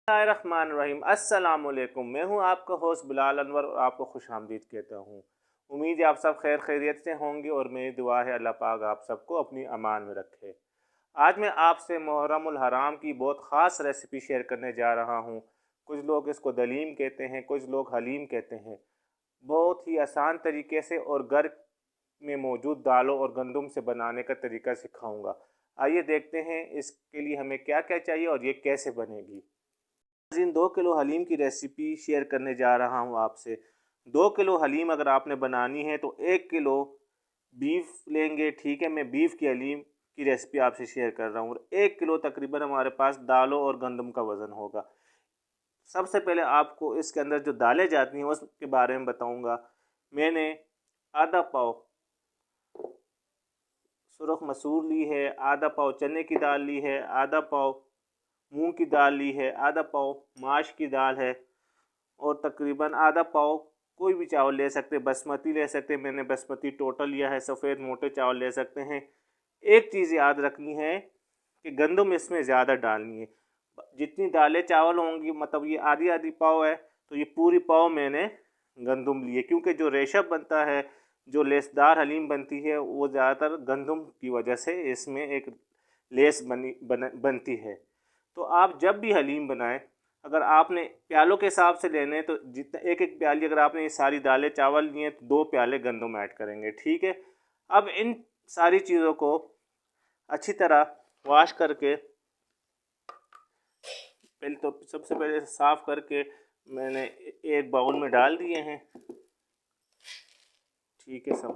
बिस्मिल्लाहिर्रहमानिर्रहीम। अस्सलाम वालेकुम। मैं हूं आपका होस्ट बिलाल अनवर और आपको खुश आमदीद कहता हूं। उम्मीद है आप सब खैर खैरियत से होंगे और मेरी दुआ है अल्लाह पाक आप सबको अपनी अमान में रखे। आज मैं आपसे मुहर्रमुल हराम की बहुत ख़ास रेसिपी शेयर करने जा रहा हूं। कुछ लोग इसको दलीम कहते हैं, कुछ लोग हलीम कहते हैं। बहुत ही आसान तरीके से और घर में मौजूद दालों और गंदम से बनाने का तरीका सिखाऊंगा। आइए देखते हैं इसके लिए हमें क्या क्या चाहिए और ये कैसे बनेगी। इन 2 किलो हलीम की रेसिपी शेयर करने जा रहा हूँ आपसे। 2 किलो हलीम अगर आपने बनानी है तो 1 किलो बीफ लेंगे। ठीक है, मैं बीफ की हलीम की रेसिपी आपसे शेयर कर रहा हूँ और 1 किलो तकरीबन हमारे पास दालों और गंदम का वज़न होगा। सबसे पहले आपको इसके अंदर जो दालें जाती हैं उसके बारे में बताऊँगा। मैंने आधा पाव सुरख मसूर ली है, आधा पाव चने की दाल ली है, आधा पाव मूंग की दाल ली है, आधा पाव माश की दाल है और तकरीबन आधा पाव कोई भी चावल ले सकते हैं। बासमती ले सकते हैं, मैंने बासमती टोटल लिया है। सफ़ेद मोटे चावल ले सकते हैं। एक चीज़ याद रखनी है कि गंदम इसमें ज़्यादा डालनी है। जितनी दालें चावल होंगी मतलब ये आधी आधी पाव है तो ये पूरी पाव मैंने गंदम ली है, क्योंकि जो रेशा बनता है, जो लेसदार हलीम बनती है वो ज़्यादातर गंदम की वजह से इसमें एक लेस बनती है। तो आप जब भी हलीम बनाएं, अगर आपने प्यालों के हिसाब से लेने हैं तो जितना एक एक प्याली अगर आपने ये सारी दालें चावल लिए तो 2 प्याले गंदम ऐड करेंगे। ठीक है, अब इन सारी चीज़ों को अच्छी तरह वॉश करके पहले तो सबसे पहले साफ़ करके मैंने एक बाउल में डाल दिए हैं। ठीक है, सब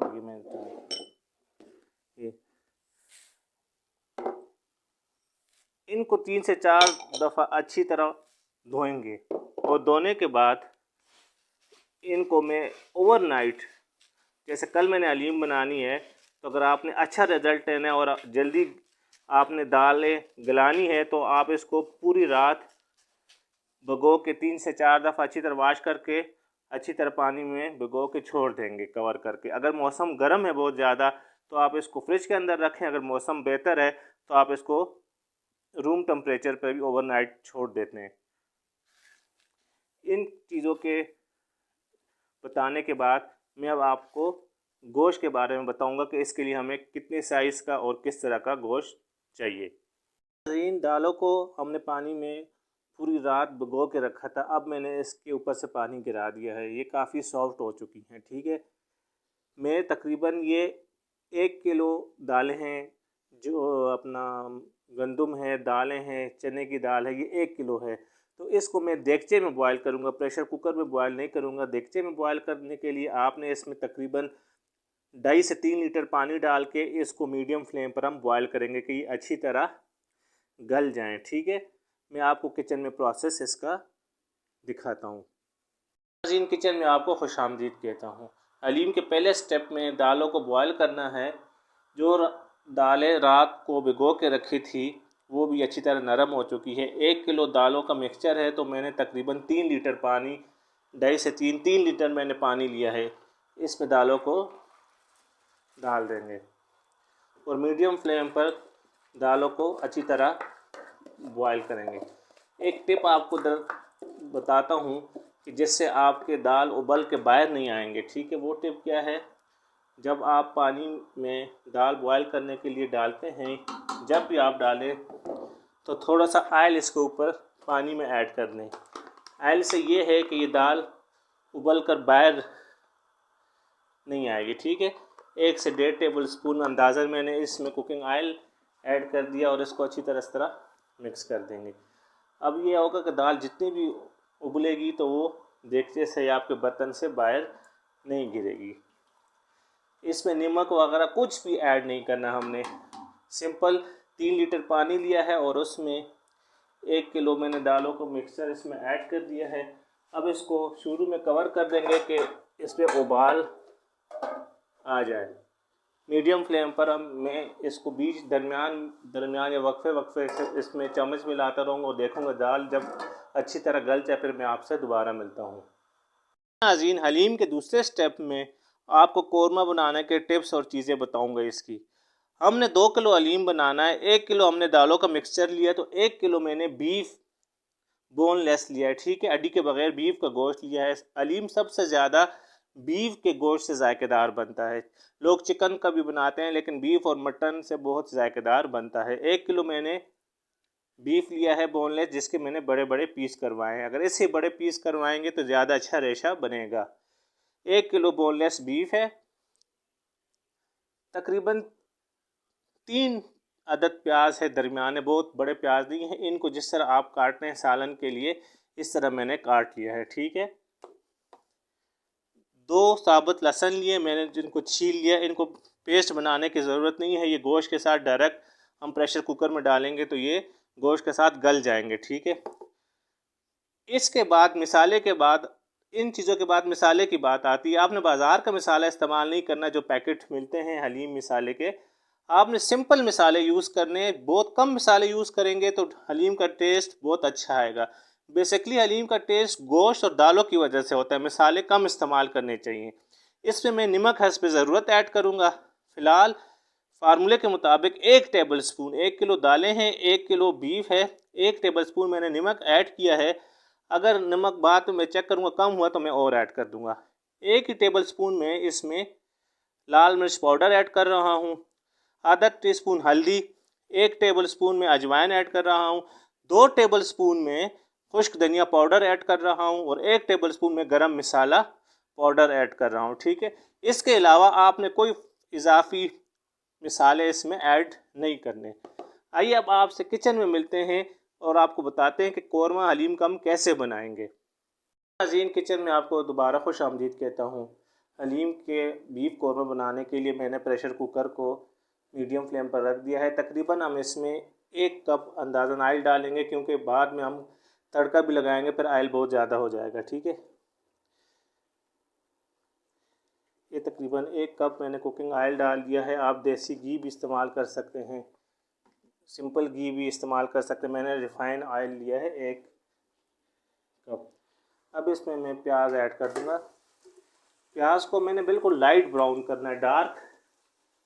ये इनको 3 से 4 दफ़ा अच्छी तरह धोएंगे और धोने के बाद इनको मैं ओवरनाइट, जैसे कल मैंने हलीम बनानी है तो अगर आपने अच्छा रिज़ल्ट लेना है और जल्दी आपने दालें गलानी है तो आप इसको पूरी रात भिगो के 3 से 4 दफ़ा अच्छी तरह वॉश करके अच्छी तरह पानी में भिगो के छोड़ देंगे कवर करके। अगर मौसम गर्म है बहुत ज़्यादा तो आप इसको फ्रिज के अंदर रखें। अगर मौसम बेहतर है तो आप इसको रूम टेम्परेचर पर भी ओवरनाइट छोड़ देते हैं। इन चीज़ों के बताने के बाद मैं अब आपको गोश्त के बारे में बताऊंगा कि इसके लिए हमें कितने साइज़ का और किस तरह का गोश्त चाहिए। इन दालों को हमने पानी में पूरी रात भिगो के रखा था। अब मैंने इसके ऊपर से पानी गिरा दिया है, ये काफ़ी सॉफ्ट हो चुकी हैं। ठीक है, मैं तकरीबन ये 1 किलो दालें हैं, जो अपना गंदम है, दालें हैं, चने की दाल है, ये 1 किलो है। तो इसको मैं देगचे में बॉयल करूँगा, प्रेशर कुकर में बॉयल नहीं करूँगा। देगचे में बॉयल करने के लिए आपने इसमें तकरीबन 2.5 से 3 लीटर पानी डाल के इसको मीडियम फ्लेम पर हम बॉयल करेंगे कि ये अच्छी तरह गल जाएं। ठीक है, मैं आपको किचन में प्रोसेस इसका दिखाता हूँ। इन किचन में आपको खुशामदीद कहता हूँ। हलीम के पहले स्टेप में दालों को बॉयल करना है। जो दालें रात को भिगो के रखी थी वो भी अच्छी तरह नरम हो चुकी है। 1 किलो दालों का मिक्सचर है तो मैंने तकरीबन 3 लीटर पानी, 2.5 से 3 लीटर मैंने पानी लिया है। इसमें दालों को डाल देंगे और मीडियम फ्लेम पर दालों को अच्छी तरह बॉयल करेंगे। एक टिप आपको बताता हूँ कि जिससे आपके दाल उबल के बाहर नहीं आएंगे। ठीक है, वो टिप क्या है, जब आप पानी में दाल बॉयल करने के लिए डालते हैं, जब भी आप डालें तो थोड़ा सा ऑयल इसके ऊपर पानी में ऐड कर लें। ऑयल से ये है कि ये दाल उबल कर बाहर नहीं आएगी। ठीक है, 1 से 1.5 टेबल स्पून अंदाज़न मैंने इसमें कुकिंग ऑयल ऐड कर दिया और इसको अच्छी तरह इस तरह मिक्स कर देंगे। अब ये होगा कि दाल जितनी भी उबलेगी तो वो देखते से आपके बर्तन से बाहर नहीं गिरेगी। इसमें नमक वगैरह कुछ भी ऐड नहीं करना हमने। सिंपल 3 लीटर पानी लिया है और उसमें 1 किलो मैंने दालों को मिक्सचर इसमें ऐड कर दिया है। अब इसको शुरू में कवर कर देंगे कि इस पर उबाल आ जाए। मीडियम फ्लेम पर हम मैं इसको बीच दरमियान या वक्फे वक्फे से इसमें चम्मच मिलाता रहूँगा और देखूँगा दाल जब अच्छी तरह गल जाए फिर मैं आपसे दोबारा मिलता हूँ। नाज़रीन, हलीम के दूसरे स्टेप में आपको कोरमा बनाने के टिप्स और चीज़ें बताऊँगा। इसकी हमने 2 किलो हलीम बनाना है। 1 किलो हमने दालों का मिक्सचर लिया तो 1 किलो मैंने बीफ बोनलेस लिया है, ठीक है, हड्डी के बगैर बीफ का गोश्त लिया है। हलीम सबसे ज़्यादा बीफ के गोश्त से जायकेदार बनता है। लोग चिकन का भी बनाते हैं लेकिन बीफ और मटन से बहुत जायकेदार बनता है। 1 किलो मैंने बीफ लिया है बोनलेस, जिसके मैंने बड़े बड़े पीस करवाए हैं। अगर इससे बड़े पीस करवाएंगे तो ज़्यादा अच्छा रेशा बनेगा। 1 किलो बोनलेस बीफ है। तकरीबन 3 अदद प्याज है दरमियाने, बहुत बड़े प्याज नहीं है। इनको जिस तरह आप काटते हैं सालन के लिए, इस तरह मैंने काट लिया है, ठीक है। 2 साबुत लहसुन लिए मैंने, जिनको छील लिया। इनको पेस्ट बनाने की ज़रूरत नहीं है, ये गोश्त के साथ डायरेक्ट हम प्रेशर कुकर में डालेंगे तो ये गोश्त के साथ गल जाएंगे, ठीक है। इसके बाद मिसाले के बाद, इन चीज़ों के बाद मिसाले की बात आती है। आपने बाज़ार का मिसाला इस्तेमाल नहीं करना, जो पैकेट मिलते हैं हलीम मिसाले के। आपने सिंपल मिसाले यूज़ करने हैं। बहुत कम मिसाले यूज़ करेंगे तो हलीम का टेस्ट बहुत अच्छा आएगा। बेसिकली हलीम का टेस्ट गोश्त और दालों की वजह से होता है। मिसाले कम इस्तेमाल करने चाहिए। इसमें मैं नमक हस्ब ज़रूरत ऐड करूँगा। फ़िलहाल फार्मूले के मुताबिक 1 टेबल स्पून, 1 किलो दालें हैं, 1 किलो बीफ है, 1 टेबल स्पून मैंने नमक ऐड किया है। अगर नमक बाद में चेक करूँगा कम हुआ तो मैं और ऐड कर दूँगा। 1 ही टेबल स्पून में इसमें लाल मिर्च पाउडर ऐड कर रहा हूँ, आधा टीस्पून हल्दी, 1 टेबल स्पून में अजवाइन ऐड कर रहा हूँ, 2 टेबल स्पून में खुश्क धनिया पाउडर ऐड कर रहा हूँ और 1 टेबल स्पून में गरम मसाला पाउडर ऐड कर रहा हूँ, ठीक है। इसके अलावा आपने कोई इजाफी मिसाले इसमें ऐड नहीं करने। आइए अब आपसे किचन में मिलते हैं और आपको बताते हैं कि कौरमा हलीम का हम कैसे बनाएंगे। नाज़रीन, किचन में आपको दोबारा खुश आमदीद कहता हूँ। हलीम के बीफ कौरमा बनाने के लिए मैंने प्रेशर कुकर को मीडियम फ्लेम पर रख दिया है। तकरीबन हम इसमें 1 कप अंदाज़न आयल डालेंगे, क्योंकि बाद में हम तड़का भी लगाएंगे, फिर आयल बहुत ज़्यादा हो जाएगा, ठीक है। ये तकरीबन 1 कप मैंने कुकिंग ऑयल डाल दिया है। आप देसी घी भी इस्तेमाल कर सकते हैं, सिंपल घी भी इस्तेमाल कर सकते हैं। मैंने रिफ़ाइन ऑयल लिया है 1 कप। अब इसमें मैं प्याज ऐड कर दूँगा। प्याज को मैंने बिल्कुल लाइट ब्राउन करना है, डार्क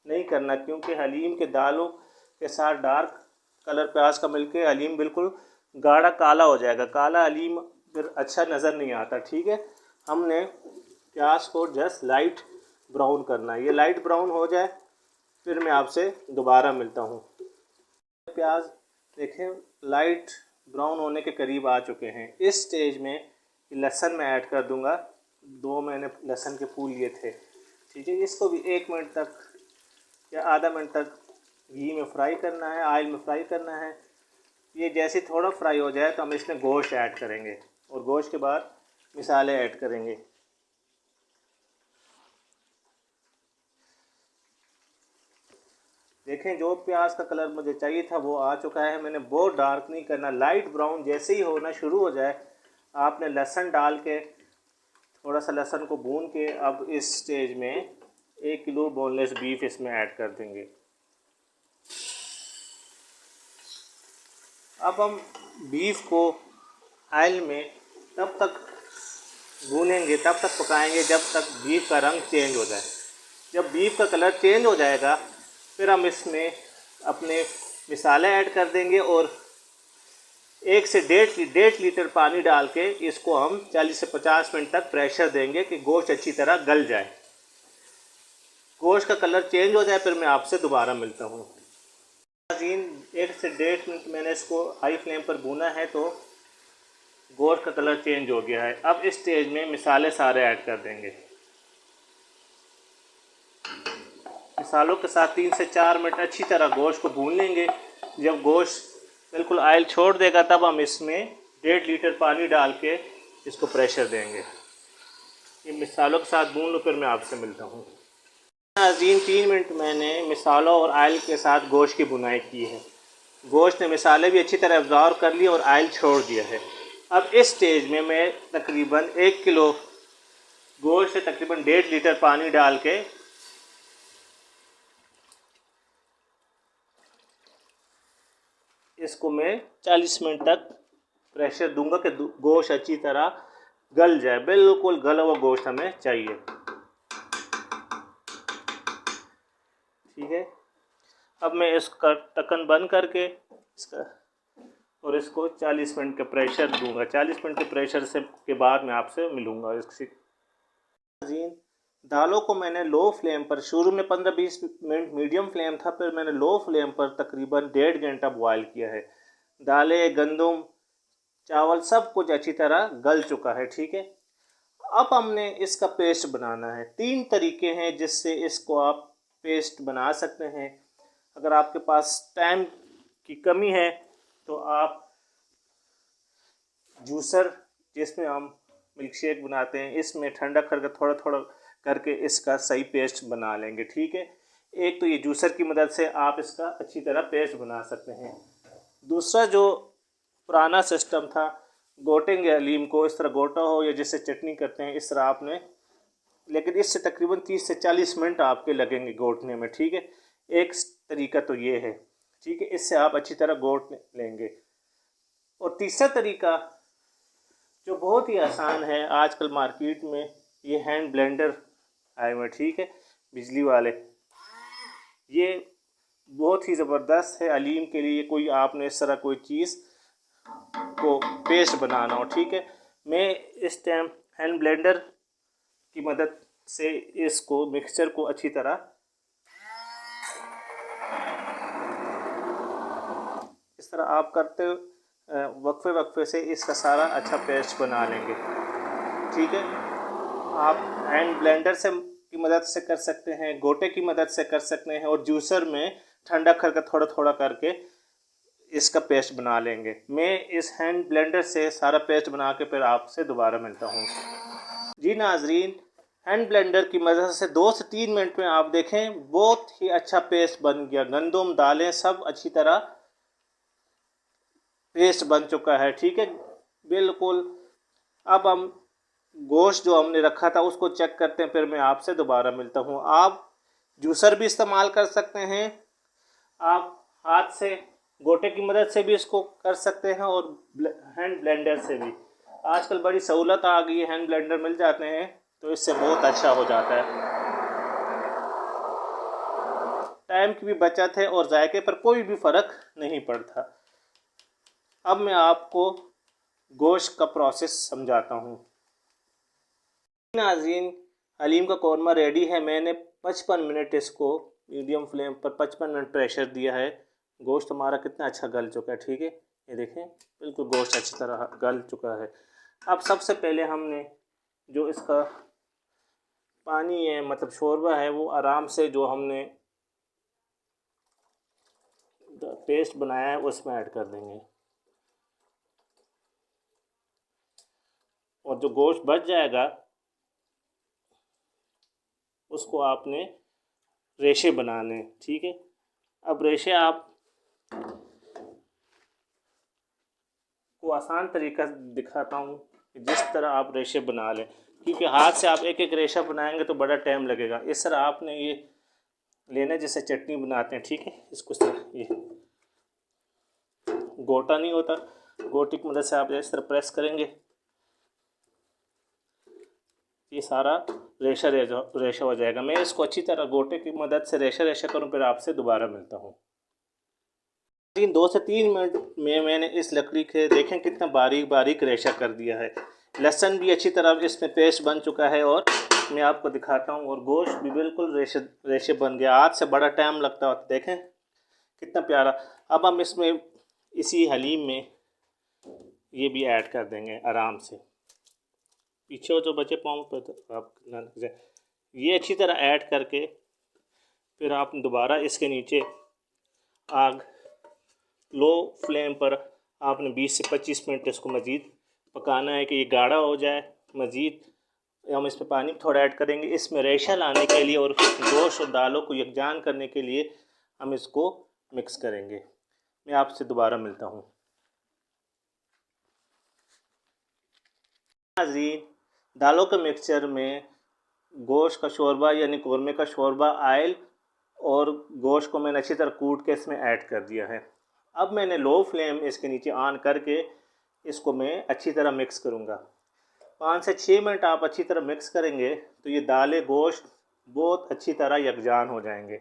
नहीं करना, क्योंकि हलीम के दालों के साथ डार्क कलर प्याज का मिलके हलीम बिल्कुल गाढ़ा काला हो जाएगा। काला हलीम फिर अच्छा नज़र नहीं आता, ठीक है। हमने प्याज को जस्ट लाइट ब्राउन करना है। ये लाइट ब्राउन हो जाए फिर मैं आपसे दोबारा मिलता हूँ। प्याज देखें लाइट ब्राउन होने के करीब आ चुके हैं। इस स्टेज में लहसुन मैं ऐड कर दूंगा। 2 मैंने लहसुन के फूल लिए थे, ठीक है। इसको भी 1 मिनट तक या आधा मिनट तक घी में फ्राई करना है, ऑयल में फ्राई करना है। ये जैसे थोड़ा फ्राई हो जाए तो हम इसमें गोश्त ऐड करेंगे और गोश्त के बाद मिसाले ऐड करेंगे। देखें जो प्याज का कलर मुझे चाहिए था वो आ चुका है। मैंने बहुत डार्क नहीं करना, लाइट ब्राउन जैसे ही होना शुरू हो जाए आपने लहसुन डाल के थोड़ा सा लहसुन को भून के अब इस स्टेज में 1 किलो बोनलेस बीफ इसमें ऐड कर देंगे। अब हम बीफ को ऑयल में तब तक भूनेंगे, तब तक पकाएंगे जब तक बीफ का रंग चेंज हो जाए। जब बीफ का कलर चेंज हो जाएगा फिर हम इसमें अपने मिसाले ऐड कर देंगे और 1 से 1.5 लीटर पानी डाल के इसको हम 40 से 50 मिनट तक प्रेशर देंगे कि गोश्त अच्छी तरह गल जाए। गोश्त का कलर चेंज हो जाए फिर मैं आपसे दोबारा मिलता हूँ। 1 से 1.5 मिनट मैंने इसको हाई फ्लेम पर भूना है तो गोश्त का कलर चेंज हो गया है। अब इस स्टेज में मिसाले सारे ऐड कर देंगे। मसालों के साथ 3 से 4 मिनट अच्छी तरह गोश्त को भून लेंगे। जब गोश्त बिल्कुल ऑयल छोड़ देगा तब हम इसमें 1.5 लीटर पानी डाल के इसको प्रेशर देंगे। ये मसालों के साथ भून लो फिर मैं आपसे मिलता हूँ। नाज़रीन 3 मिनट मैंने मसालों और ऑयल के साथ गोश्त की भुनाई की है। गोश्त ने मसाले भी अच्छी तरह अब्ज़ॉर्ब कर लिए और ऑयल छोड़ दिया है। अब इस स्टेज में मैं तकरीबन 1 किलो गोश्त से तकरीबन 1.5 लीटर पानी डाल के इसको मैं 40 मिनट तक प्रेशर दूंगा कि गोश्त अच्छी तरह गल जाए। बिल्कुल गला हुआ गोश्त हमें चाहिए, ठीक है। अब मैं इसका ढक्कन बंद करके इसका और इसको 40 मिनट का प्रेशर दूंगा। 40 मिनट के प्रेशर से के बाद मैं आपसे मिलूँगा। इसकी दालों को मैंने लो फ्लेम पर, शुरू में 15-20 मिनट मीडियम फ्लेम था, फिर मैंने लो फ्लेम पर तकरीबन 1.5 घंटा बॉयल किया है। दालें, गंदम, चावल सब कुछ अच्छी तरह गल चुका है। ठीक है, अब हमने इसका पेस्ट बनाना है। 3 तरीके हैं जिससे इसको आप पेस्ट बना सकते हैं। अगर आपके पास टाइम की कमी है तो आप जूसर, जिसमें हम मिल्क शेक बनाते हैं, इसमें ठंडा करके थोड़ा थोड़ा करके इसका सही पेस्ट बना लेंगे। ठीक है, एक तो ये जूसर की मदद से आप इसका अच्छी तरह पेस्ट बना सकते हैं। दूसरा जो पुराना सिस्टम था, गोटेंगे हलीम को, इस तरह गोटा हो या जिससे चटनी करते हैं, इस तरह आपने, लेकिन इससे तकरीबन 30 से 40 मिनट आपके लगेंगे गोटने में। ठीक है, एक तरीका तो ये है। ठीक है, इससे आप अच्छी तरह गोट लेंगे। और तीसरा तरीका जो बहुत ही आसान है, आजकल मार्केट में ये हैंड ब्लेंडर आए हुए। ठीक है, बिजली वाले, ये बहुत ही ज़बरदस्त है हलीम के लिए। कोई आपने इस तरह कोई चीज़ को पेस्ट बनाना हो, ठीक है, मैं इस टाइम हैंड ब्लेंडर की मदद से इसको मिक्सचर को अच्छी तरह इस तरह आप करते वक्फे वक्फे से इसका सारा अच्छा पेस्ट बना लेंगे। ठीक है, आप हैंड ब्लेंडर से की मदद से कर सकते हैं, गोटे की मदद से कर सकते हैं, और जूसर में ठंडा करके थोड़ा थोड़ा करके इसका पेस्ट बना लेंगे। मैं इस हैंड ब्लेंडर से सारा पेस्ट बना के फिर आपसे दोबारा मिलता हूँ। जी नाजरीन, हैंड ब्लेंडर की मदद से 2 से 3 मिनट में आप देखें बहुत ही अच्छा पेस्ट बन गया। गंदम, दालें सब अच्छी तरह पेस्ट बन चुका है। ठीक है, बिल्कुल। अब हम गोश्त जो हमने रखा था उसको चेक करते हैं, फिर मैं आपसे दोबारा मिलता हूँ। आप जूसर भी इस्तेमाल कर सकते हैं, आप हाथ से गोटे की मदद से भी इसको कर सकते हैं, और हैंड ब्लेंडर से भी। आजकल बड़ी सहूलत आ गई है, हैंड ब्लेंडर मिल जाते हैं तो इससे बहुत अच्छा हो जाता है। टाइम की भी बचत है और जायके पर कोई भी फ़र्क नहीं पड़ता। अब मैं आपको गोश्त का प्रोसेस समझाता हूँ। नाज़रीन, हलीम का कौरमा रेडी है। मैंने 55 मिनट इसको मीडियम फ्लेम पर 55 मिनट प्रेशर दिया है। गोश्त हमारा कितना अच्छा गल चुका है। ठीक है, ये देखें बिल्कुल गोश्त अच्छी तरह गल चुका है। अब सबसे पहले हमने जो इसका पानी है, मतलब शोरबा है, वो आराम से जो हमने पेस्ट बनाया है उसमें ऐड कर देंगे। और जो गोश्त बच जाएगा उसको आपने रेशे बनाने। ठीक है, अब रेशे आप को आसान तरीका दिखाता हूँ जिस तरह आप रेशे बना लें, क्योंकि हाथ से आप एक एक रेशा बनाएंगे तो बड़ा टाइम लगेगा। इस तरह आपने ये लेना जैसे चटनी बनाते हैं। ठीक है, इसको इस तरह, ये गोटा नहीं होता, गोटी की मदद से आप इस तरह प्रेस करेंगे, ये सारा रेशा रेशा हो जाएगा। मैं इसको अच्छी तरह गोटे की मदद से रेशा रेशा करूँ, फिर आपसे दोबारा मिलता हूँ। 2 से 3 मिनट में मैंने इस लकड़ी के देखें कितना बारीक बारीक रेशा कर दिया है। लहसुन भी अच्छी तरह इसमें पेस्ट बन चुका है, और मैं आपको दिखाता हूँ, और गोश्त भी बिल्कुल रेशे रेशे बन गया। हाथ से बड़ा टाइम लगता है, देखें कितना प्यारा। अब हम इसमें इसी हलीम में ये भी ऐड कर देंगे आराम से। पीछे जो बचे पाँव पर तो आप ये अच्छी तरह ऐड करके फिर आप दोबारा इसके नीचे आग लो फ्लेम पर आपने 20 से 25 मिनट इसको मज़ीद पकाना है कि ये गाढ़ा हो जाए। मज़ीद हम इस पर पानी थोड़ा ऐड करेंगे इसमें रेशा लाने के लिए, और गोश्त और दालों को यकजान करने के लिए हम इसको मिक्स करेंगे। मैं आपसे दोबारा मिलता हूँ। नाज़रीन, दालों के मिक्सचर में गोश्त का शोरबा यानी कौरमे का शोरबा, आयल और गोश्त को मैंने अच्छी तरह कूट के इसमें ऐड कर दिया है। अब मैंने लो फ्लेम इसके नीचे ऑन करके इसको मैं अच्छी तरह मिक्स करूँगा। 5 से 6 मिनट आप अच्छी तरह मिक्स करेंगे तो ये दालें गोश्त बहुत अच्छी तरह यकजान हो जाएंगे।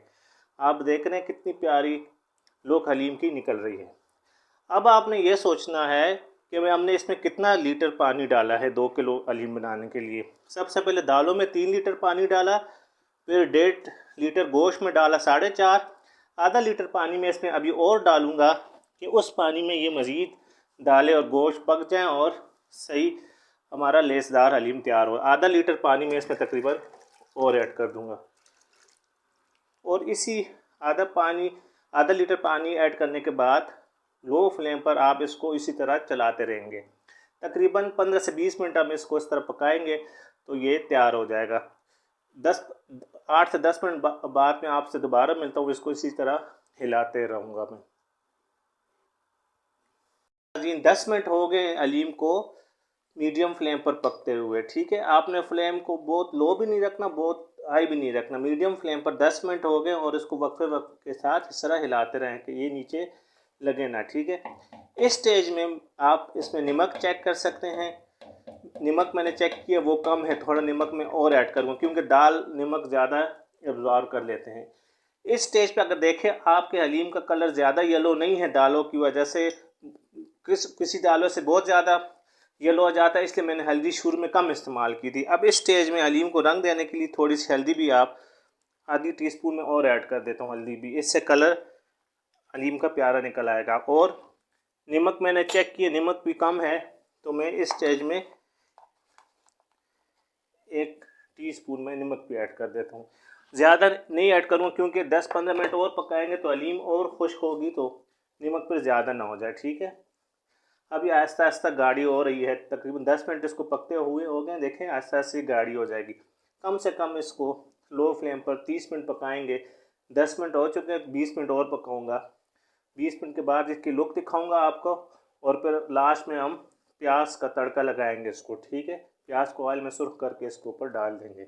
आप देख रहे हैं कितनी प्यारी लोक हलीम की निकल रही है। अब आपने ये सोचना है कि हमने इसमें कितना लीटर पानी डाला है 2 किलो हलीम बनाने के लिए। सबसे पहले दालों में 3 लीटर पानी डाला, फिर 1.5 लीटर गोश्त में डाला 4.5, आधा लीटर पानी में इसमें अभी और डालूँगा कि उस पानी में ये मज़ीद दालें और गोश्त पक जाएं और सही हमारा लेसदार हलीम तैयार हो। आधा लीटर पानी में इसमें तकरीबन और ऐड कर दूँगा और इसी आधा लीटर पानी ऐड करने के बाद लो फ्लेम पर आप इसको इसी तरह चलाते रहेंगे। तकरीबन 15 से 20 मिनट हम इसको इस तरह पकाएंगे तो ये तैयार हो जाएगा। 8 से 10 मिनट बाद में आपसे दोबारा मिलता हूँ। इसको इसी तरह हिलाते रहूँगा मैं। जी 10 मिनट हो गए हलीम को मीडियम फ्लेम पर पकते हुए। ठीक है, आपने फ्लेम को बहुत लो भी नहीं रखना, बहुत हाई भी नहीं रखना, मीडियम फ्लेम पर 10 मिनट हो गए और इसको वक्फे वक्त के साथ इस तरह हिलाते रहें कि ये नीचे लगे ना। ठीक है, इस स्टेज में आप इसमें नमक चेक कर सकते हैं। नमक मैंने चेक किया वो कम है, थोड़ा नमक मैं और ऐड करूँगा क्योंकि दाल नमक ज़्यादा एब्जॉर्ब कर लेते हैं। इस स्टेज पे अगर देखें आपके हलीम का कलर ज़्यादा येलो नहीं है दालों की वजह से, किसी दालों से बहुत ज़्यादा येलो हो जाता है, इसलिए मैंने हल्दी शुरू में कम इस्तेमाल की थी। अब इस स्टेज में हलीम को रंग देने के लिए थोड़ी सी हल्दी भी आप आधी टीस्पून में और ऐड कर देता हूँ हल्दी भी, इससे कलर हलीम का प्यारा निकल आएगा। और नमक मैंने चेक किया, नमक भी कम है तो मैं इस स्टेज में 1 टीस्पून में नमक भी ऐड कर देता हूँ। ज़्यादा नहीं ऐड करूँगा क्योंकि 10-15 मिनट और पकाएंगे तो हलीम और खुश्क होगी तो नमक पर ज़्यादा ना हो जाए। ठीक है, अभी आहिस्ता आहिस्ता गाढ़ी हो रही है। तकरीबन 10 मिनट इसको पकते हुए हो गए, देखें आहिस्ता आहिस्ता गाढ़ी हो जाएगी। कम से कम इसको लो फ्लेम पर 30 मिनट पकाएंगे। 10 मिनट हो चुके हैं, 20 मिनट और पकाऊंगा। 20 मिनट के बाद इसकी लुक दिखाऊंगा आपको और फिर लास्ट में हम प्याज का तड़का लगाएंगे इसको। ठीक है, प्याज को ऑयल में सुर्ख करके इसके ऊपर डाल देंगे।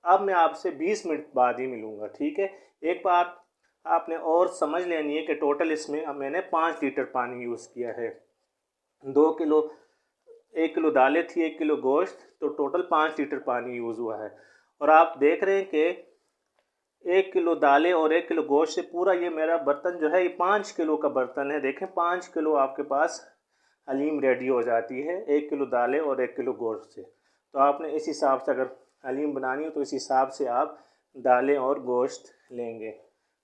अब मैं आपसे 20 मिनट बाद ही मिलूँगा। ठीक है, एक बात आपने और समझ लेनी है कि टोटल इसमें मैंने 5 लीटर पानी यूज़ किया है। 2 किलो 1 किलो दालें थी, 1 किलो गोश्त, तो टोटल 5 लीटर पानी यूज़ हुआ है। और आप देख रहे हैं कि 1 किलो दालें और 1 किलो गोश्त से पूरा ये मेरा बर्तन जो है ये 5 किलो का बर्तन है। देखें 5 किलो आपके पास हलीम रेडी हो जाती है 1 किलो दालें और 1 किलो गोश्त से। तो आपने इस हिसाब से अगर हलीम बनानी हो तो इस हिसाब से आप दालें और गोश्त लेंगे।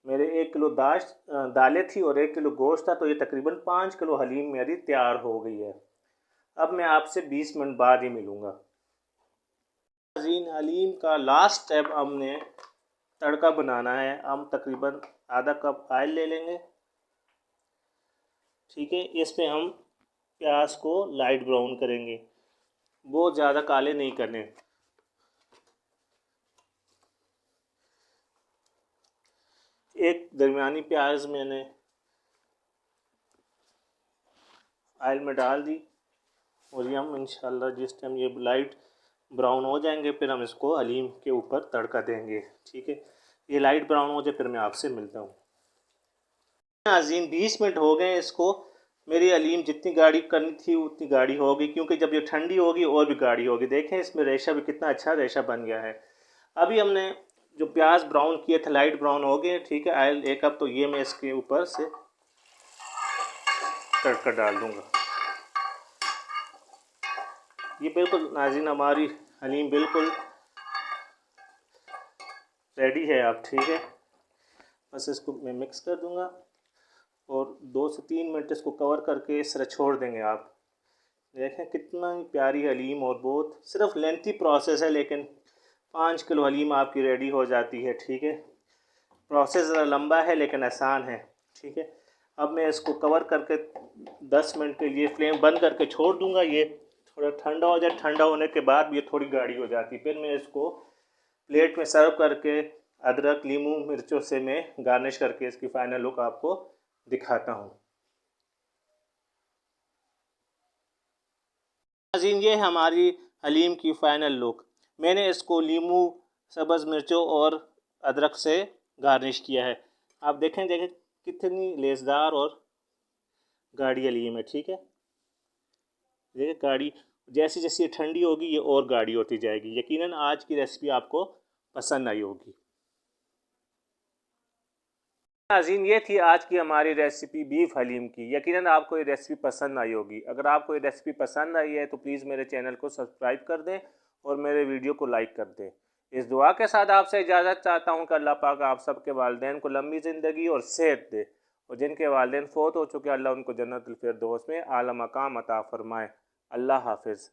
मेरे 1 किलो दालें थी और 1 किलो गोश्त था तो ये तकरीबन 5 किलो हलीम मेरी तैयार हो गई है। अब मैं आपसे 20 मिनट बाद ही मिलूँगा। हलीम का लास्ट स्टेप हमने तड़का बनाना है। हम तकरीबन आधा कप ऑयल ले लेंगे। ठीक है, इस पे हम प्याज को लाइट ब्राउन करेंगे, बहुत ज़्यादा काले नहीं करने। एक दरमियानी प्याज मैंने ऑयल में डाल दी और ये हम इंशाल्लाह जिस टाइम ये लाइट ब्राउन हो जाएंगे फिर हम इसको हलीम के ऊपर तड़का देंगे। ठीक है, ये लाइट ब्राउन हो जाए फिर मैं आपसे मिलता हूँ। नाज़रीन 20 मिनट हो गए इसको। मेरी हलीम जितनी गाढ़ी करनी थी उतनी गाढ़ी होगी क्योंकि जब ये ठंडी होगी और भी गाढ़ी होगी। देखें इसमें रेशा भी कितना अच्छा रेशा बन गया है। अभी हमने जो प्याज ब्राउन किए थे लाइट ब्राउन हो गए। ठीक है, ऑयल 1 कप, तो ये मैं इसके ऊपर से तड़का डाल दूँगा। ये बिल्कुल नाज़रीन हमारी हलीम बिल्कुल रेडी है अब। ठीक है, बस इसको मैं मिक्स कर दूँगा और 2 से 3 मिनट इसको कवर करके इस तरह छोड़ देंगे। आप देखें कितना ही प्यारी हलीम, और बहुत सिर्फ लेंथी प्रोसेस है लेकिन 5 किलो हलीम आपकी रेडी हो जाती है। ठीक है, प्रोसेस ज़रा लंबा है लेकिन आसान है। ठीक है, अब मैं इसको कवर करके 10 मिनट के लिए फ्लेम बंद करके छोड़ दूँगा। ये थोड़ा ठंडा हो जाए, ठंडा होने के बाद ये थोड़ी गाढ़ी हो जाती है। फिर मैं इसको प्लेट में सर्व करके अदरक नींबू मिर्चों से मैं गार्निश करके इसकी फ़ाइनल लुक आपको दिखाता हूँ। नाज़रीन ये हमारी हलीम की फ़ाइनल लुक। मैंने इसको नींबू, सब्ज़ मिर्चों और अदरक से गार्निश किया है। आप देखें कितनी लेसदार और गाढ़ी हलीम है। ठीक है, देखिए गाढ़ी, जैसे जैसे ये ठंडी होगी ये और गाढ़ी होती जाएगी। यकीनन आज की रेसिपी आपको पसंद आई होगी। नाज़रीन, ये थी आज की हमारी रेसिपी बीफ हलीम की। यकीनन आपको ये रेसिपी पसंद आई होगी। अगर आपको ये रेसिपी पसंद आई है तो प्लीज़ मेरे चैनल को सब्सक्राइब कर दें और मेरे वीडियो को लाइक कर दें। इस दुआ के साथ आपसे इजाज़त चाहता हूँ कि अल्लाह पाक आप सबके वालिदैन को लंबी ज़िंदगी और सेहत दे, और जिनके वालिदैन फ़ौत हो चुके अल्लाह उनको जन्नतुल फिरदौस में आला मकाम अता फ़रमाए। अल्लाह हाफ़िज़।